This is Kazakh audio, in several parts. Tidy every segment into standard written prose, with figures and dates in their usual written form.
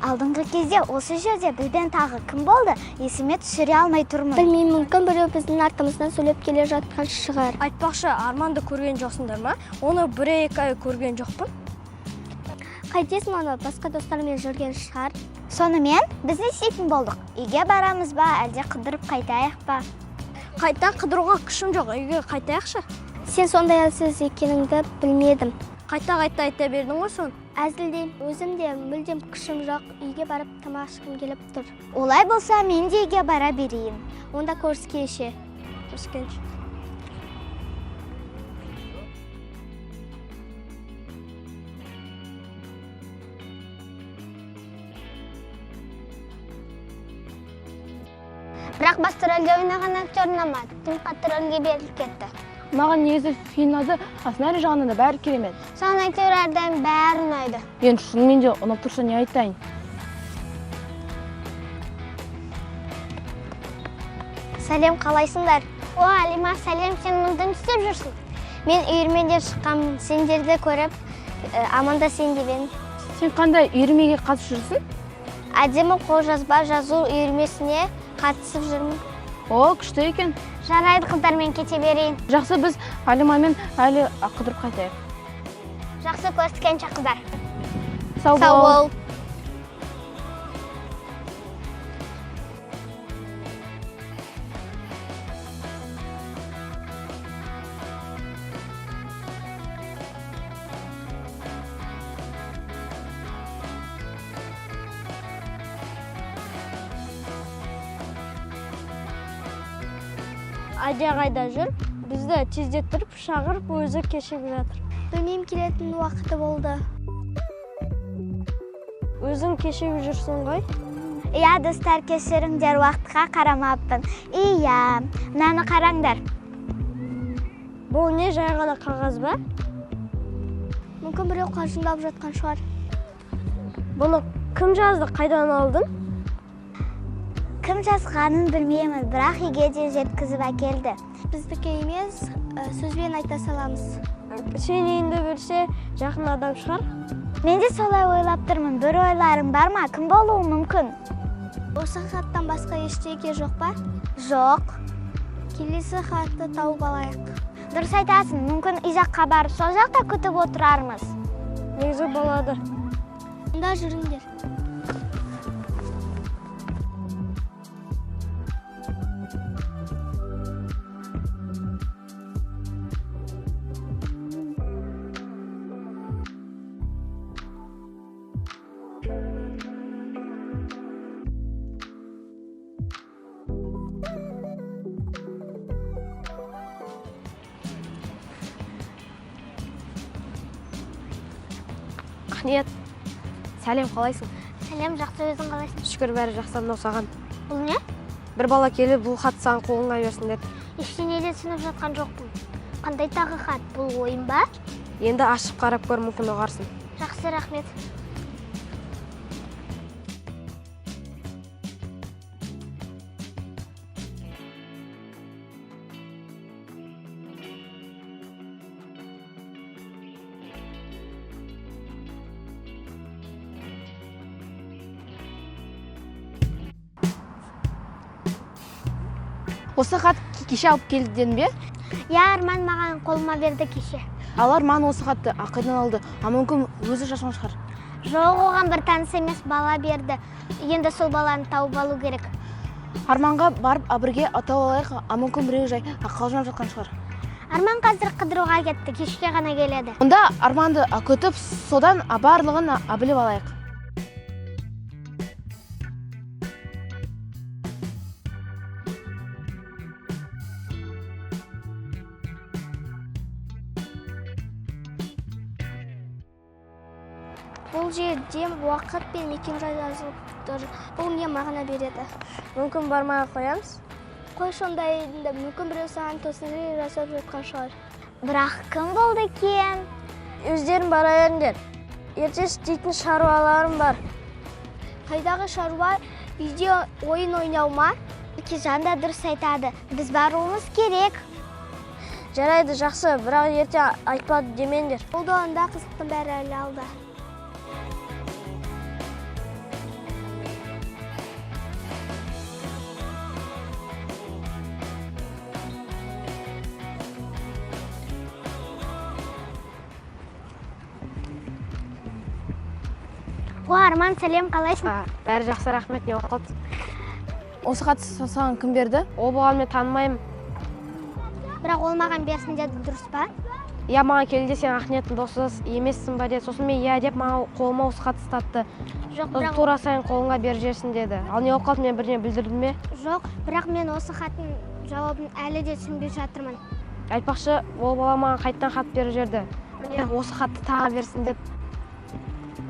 Алдыңғы кезде осы жерде бізден тағы кім болды? Есіме түсіре алмай тұрмын. Білмеймін, мүмкін біреу біздің артымыздан сөйлеп келе жатқан шығар. Айтпақшы, Арманды көрген жоқсыңдар ма? Оны бір-екі ай көрген жоқпын. Қайтесің, оны басқа достармен жүрген шығар. Сонымен біз не істейтін болдық? Үйге барамыз ба, әлде қыдырып қайтайық па? Қайта қыдыруға күшім жоқ, үйге қайтайықшы. Сен сондай әлсіз екеніңді білмедім. Қайта айта бердің ғой сон. Әзілдейм, өзім де мүлдем күшім жоқ, үйге барып тамақ ішкім келіп тұр. Олай болса, мен де үйге бара берейін. Онда көріскенше. Көріскенше. Бірақ басты рөлде ойнаған актер ұнамады. Тым қатты рөлге беріліп кетті. Маған негізі фильмді сценарий жағынан да бәрі керемет. Сон актерлерден бәрі ұнайды. Енді шынымен де ұнап тұрса не айтайын? Сәлем, қалайсыңдар? О, Алима, сәлем, сен мұнда не істеп жүрсің? Мен үйірмеден шыққанмын, сендерді көріп, аманда сен деп. Сен қандай үйірмеге қатысып жүрсің? Әдемі қолжазба жазу үйірмесіне қатысып жүрмін. О, күшті екен. Жарайды, қыздармен кете берейін. Жақсы, біз Алимамен әлі қыдырып қайтайық. Жақсы, көріскенше қыздар. Сау бол. Айда қайда жүр, бізді тездеттіріп, шағырып, өзі кешігіп жатыр. Білмеймін, келетін уақыты болды. Өзің кешігіп жүрсің ғой? Иә, достар, кешіріңдер, уақытқа қарамаппын. Иә, мынаны қараңдар. Бұл не, жай ғана қағаз ба? Мүмкін біреу қалжыңдап жатқан шығар. Бұны кім жазды, қайдан алдың? Кім жазғанын білмеймін, бірақ үйге де жеткізіп әкелді. Біздікі емес, сөзбен айта саламыз. Сен енді білсе, жақын адам шығар. Мен де солай ойлап тұрмын. Бір ойларың бар ма? Кім болуы мүмкін? Осы хаттан басқа ештеңе жоқ па? Жоқ. Келесі хатты тауып алайық. Дұрыс айтасың, мүмкін үй жаққа барып, сол жақта күтіп отырармыз. Негізі болады. Онда жүріңдер. Ниет, сәлем, қалайсың? Сәлем, жақсы, өзің қалайсың? Шүкір, бәрі жақсам саған. Бұл не? Бір бала келіп, бұл хат саған қолыңа берсін деді. Ештеңе де түсініп жатқан жоқпын. Қандай тағы хат? Бұл ойын ба? Енді ашып қарап көр, мүмкін ұғарсың. Жақсы, рахмет. Осы хат кеше алып келден бе? Я, Арман маған қолыма берді кеше. Ал Арман осы хатты қайдан алды? Мүмкін өзі жазған шығар. Жоқ, оған бір таныс емес бала берді. Енді сол баланы тауып алу керек. Арманға барып бірге атау алайық, мүмкін біреу жай қалжыңдап жатқан шығар. Арман қазір қыдыруға кетті, кешке ғана келеді. Онда Арманды күтіп, содан барлығын біліп алайық. Бұл жерде уақыт пен мекен-жай жазылып тұр. Бұл не мағына береді? Мүмкін бармай қоямыз? Қой сондайында мүмкін біреу саған тосынжай жасап жатқан шығар. Бірақ кім болды екен? Өздерің бара беріңдер. Ертең істейтін шаруаларым бар. Қайдағы шаруа? Үйде ойын ойнау ма? Жан да дұрыс айтады. Біз баруымыз керек. Жарайды, жақсы, бірақ ертең айтпады демеңдер. Болды, онда қызықтың бәрі әлі алда. О, Арман, сәлем, қалайсың? Бәрі жақсы, рахмет, не оқылды? Осы хатты саған кім берді? Ол болған мен танымаймын. Бірақ ол маған берсін деді, дұрыс па? Я маған келді, сен Ақниеттің досы емессің ба деді. Сосын мен иә деп маған қолыма осы хатты ұстатты. Жоқ, Сосын тура сайын қолыңа беріп жерсің деді. Ал не оқылды, мен бірдеңе білдірдім ме? жоқ, бірақ мен осы хаттың жауабын әлі де түсінбей жатырмын. Айтпақшы, ол бала маған қайттан хат беріп жерді. Осы хатты тағы берсін деп.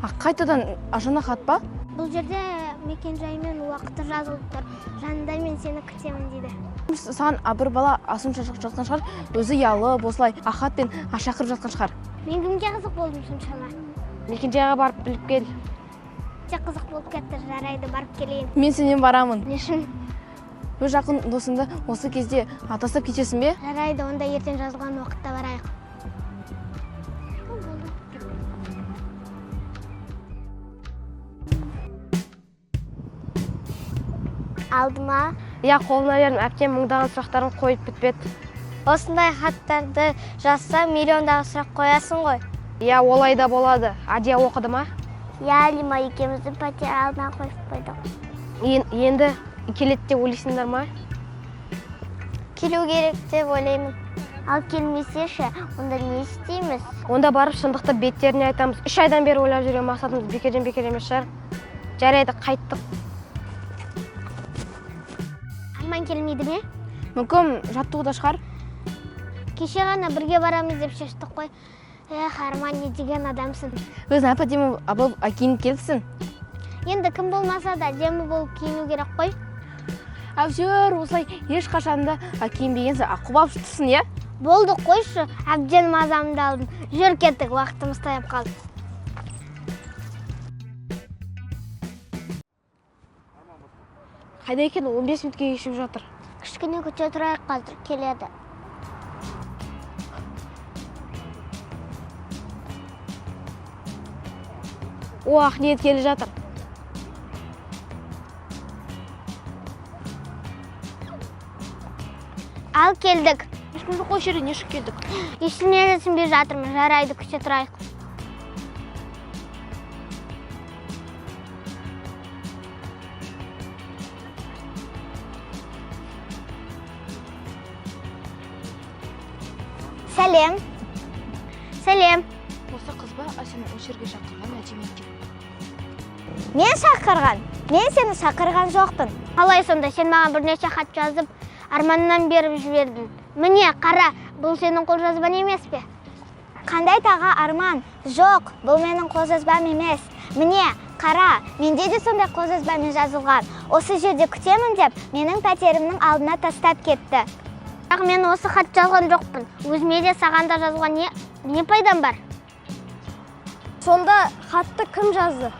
Қайтадан жаңа хат па? Бұл жерде мекен-жайы мен уақыты жазылып тұр. Жанында мен сені күтемін дейді. Саған бір бала асым жатқан шығар, өзі ұялып, осылай ахат пен шақырып жатқан шығар. Мен кімге қызық болдым соншама? Мекен-жайға барып біліп кел. Тек қызық болып кетті, жарайды, барып келейін. Мен сенен барамын. Не үшін? Өз жақын досыңды осы кезде тастап кетесің бе? Жарайды, онда ертең жазылған уақытта барайық. Алдыма Я қолына бердім, әпкем мыңдаған сұрақтарын қойып бітпеді. осындай хаттарды жазса миллиондағы сұрақ қоясың ғой. Я олай да болады. Адия оқыды ма? Я Алима екеумізді пәтер алдына қойып қойдық. Енді келеді деп ойлайсыңдар ма? Келу керек деп ойлаймын. Ал келмесе ше, онда не істейміз? Онда барып шындықты беттеріне айтамыз. 3 айдан бері ойлап жүрген мақсатымыз бекерден емес шығар. Жарайды, қайттық. Арман келмейді ме? Мүмкін жаттығуда шығар. Кеше ғана бірге барамыз деп шештік қой. Арман, не деген адамсың. Өзің әп-әдемі абыл киініп келіпсің. Енді кім болмаса да әдемі болып киіну керек қой. Әбзер, осылай ешқашанда киінбегенсің, аққұбап шықтысың, е? Болды, қойшы, әбден мазамды алдым. Жүр кеттік, уақытымыз таяп қалды. Қайда екен, 15 минутке кешігіп жатыр. Кішкене күте тұрайық, қазір келеді. О, Ақниет келе жатыр. Ал келдік. Ешкім жоқ қой жерде, не үшін келдік? Ештеңе де түсінбей жатырмын, жарайды, күте тұрайық. Сәлем. Сәлем. Осы қыз ба, сені осы жерге шақырған әдемі. Мен шақырған. Мен сені шақырған жоқпын. Қалай сонда, сен маған бірнеше хат жазып, Арманнан беріп жібердің. Міне, қара, бұл сенің қолжазбаң емес пе? Қандай таға, Арман? Жоқ, бұл менің қолжазбам емес. Міне, қара, менде де сондай қолжазбамен жазылған. Осы жерде күтемін деп, менің пәтерімнің алдына тастап кетті. Бірақ мен осы хат жазған жоқпын. Өзіме де саған да жазған не пайдам бар? Сонда хатты кім жазды?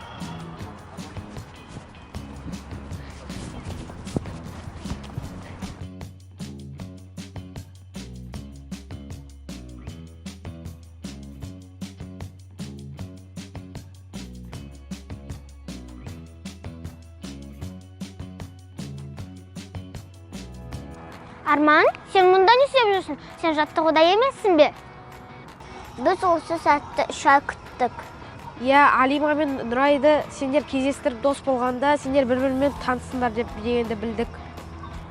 Арман, сен мұнда не істеп жүрсің? Сен жаттығуда емессің бе? Біз осы сәтті 3 ай күттік. Я Алима мен Нұрайды сендер кездестіріп дос болғанда, сендер бір-бірімен танысыңдар деп дегенді білдік.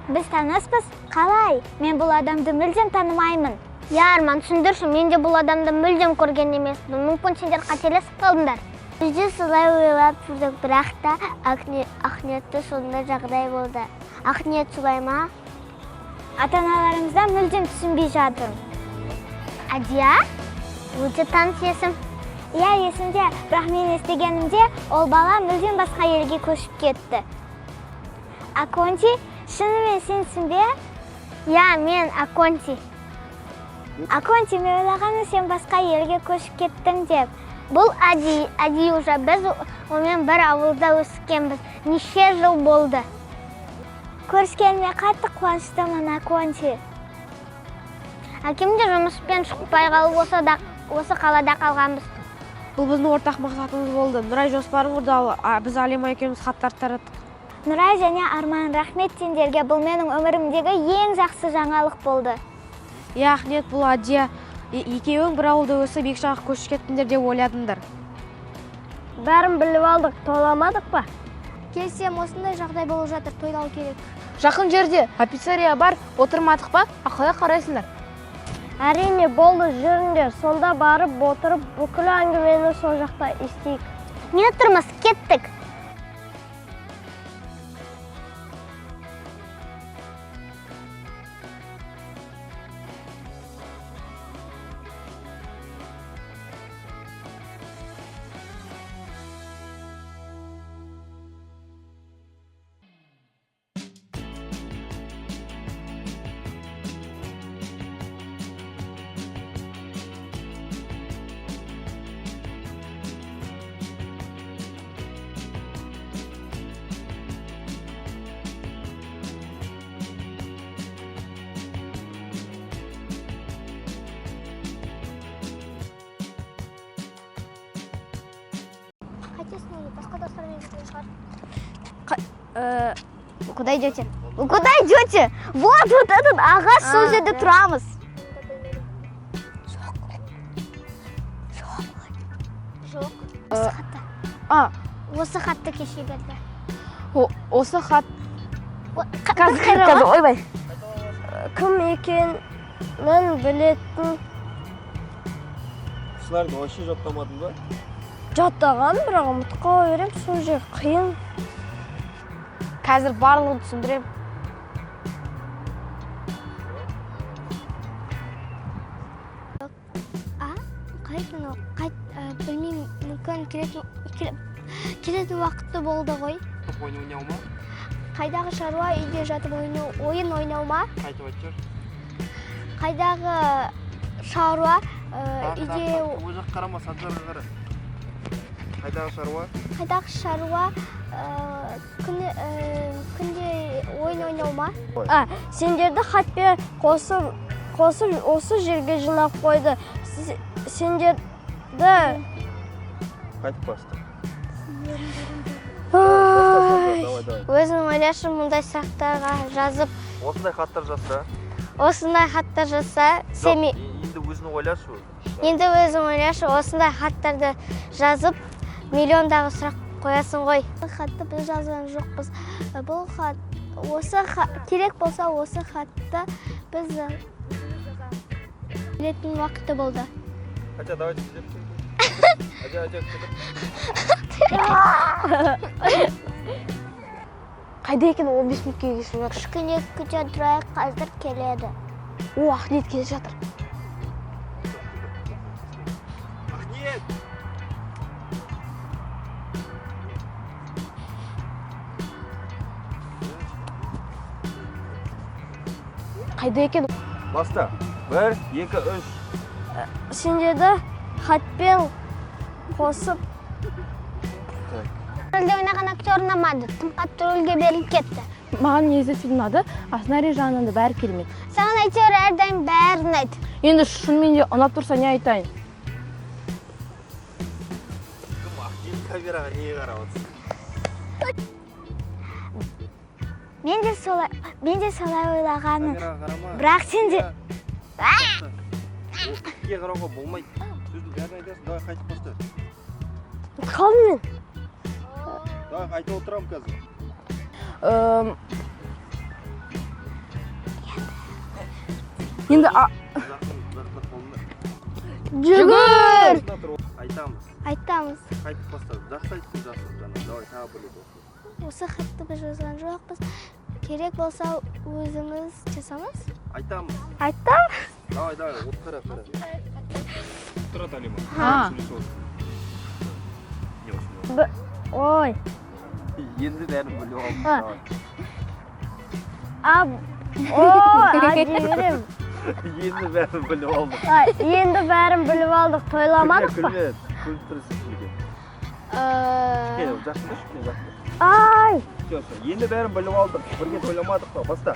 Біз таныспыз? Қалай? Мен бұл адамды мүлдем танымаймын. Я, Арман, түсіндірші, мен де бұл адамды мүлдем көрген емеспін. Мүмкін сендер қателесіп қалдыңдар. Біз де солай ойлап жүрдік, бірақ та Ақниетті сондай жағдай болды. Ақниет солай ма? Ата-аналарымыздан мүлдем түсінбей жатырмын. Адия? Өте таныс есім. Иә, есімде, бірақ мен естігенімде ол бала мүлдем басқа елге көшіп кетті. Аконти, шынымен сенсің бе? Иә, мен Аконти. Аконти, мен ойлағаны сен басқа елге көшіп кеттің деп. Бұл Ади уже, біз онымен бір ауылда өскенбіз. Неше жыл болды. Көріскеніме қатты қуаныштымын, Аконти. Әкем де жұмыспен шықпай қалып осы қалада қалғанбыз. Бұл біздің ортақ мақсатымыз болды. Нұрай жоспарын құрды, біз Алима екеуміз хаттар тараттық. Нұрай және Арман, рахмет сендерге, бұл менің өмірімдегі ең жақсы жаңалық болды. Я, Ақниет, бұл Адия. Екеуің бір ауылда өсіп, екі жаққа көшіп кеттіңдер деп ойладыңдар. бәрін біліп алдық, тойламадық па? Келсем, осындай жағдай болып жатыр, тойлау керек. Жақын жерде пиццерия бар, отырмадық па? Қалай қарайсыңдар? Әрине болды, жүріңдер. Сонда барып отырып, бүкіл әңгімені сол жақта естейік. Не тұрмыз, кеттік. Вы куда идете? Вы куда идете? Вот этот ағаш сол жерде тұрамыз. Жоқ. Осы хатта. Осы хатты кеше берді. Осы хат Қазір ойбай. Кім екенін білетін Сыларды вообще жаттамадың ба? жаттаған, бірақ ұмытып қала берем, сол жер қиын. Қазір барлығын түсіндірем. Білмеймін, мүмкін келетін уақытты болды ғой. Топ ойнау ма? Қайдағы шаруа үйде жатып ойын ойнау ма? Қайтып айтшы. Қайдағы шаруа үйде... Ол жақ қарама, сатжарға қара. Қайдағы шаруа? Қайдағы шаруа күнде ойын ойнау ма? Сендерді хатпен қосып осы жерге жинап қойды. Сендерді... Қайтып басты. Өзің ойлашы, мұндай сұрақтарға жазып, Осындай хаттар жазса. осындай хаттар жазса, Енді өзіні ойлашы. енді өзің ойлашы, осындай хаттарды жазып, миллиондағы сұрақ қоясың ғой. Бұл хатты біз жазған жоқпыз. Бұл хат, керек болса осы хатты біз білетін уақыты болды. Ача, давайте сидеп. Ача, Қайда екен 15 минутке кешіп жатыр. Кішкене күте тұрайық, қазір келеді. Ахниет келе жатыр. Ахниет! Қайда екен? Баста. 1, 2, 3. Сендерді хатпен қосып Рөлде ойнаған актер ұнамады, тым қатты рөлге беріліп кетті. Маған негізі фильм ұнады, а сценарий жағынан да бәрі керемет. Саған әйтеуір әрдайым бәрін айт. Енді шынымен де ұнап тұрса не айтайын? Кім Ахниет камераға неге қарап отырсың? Мен де солай ойлағаным. Камераға қарама. Бірақ сен де... Неге қарауға болмайды. Сөздің бәрін айтасың, давай қайтып басты. қалдым мен. Давай қайта отырам қазір. Енді Зақын қолында. Жүгір! Айтамыз. Айтамыз. Қайтып бастады. Жақсы айттың, жақсы жаңа. Давай тағы бір рет. Осы хатты біз жазған жоқпыз. Керек болса өзіміз жасамыз. Айтамыз. Айттам? Давай, от қара. Тұрады Алима. Ой. Енді бәрін біліп алдым. Әдемірім. Енді бәрін біліп алдым. Енді бәрін біліп алдық, тойламадық па? Күліп тұрсыз күлген. Жақында. Ай! Енді бәрін біліп алдық. Бірге тойламадық па? Баста.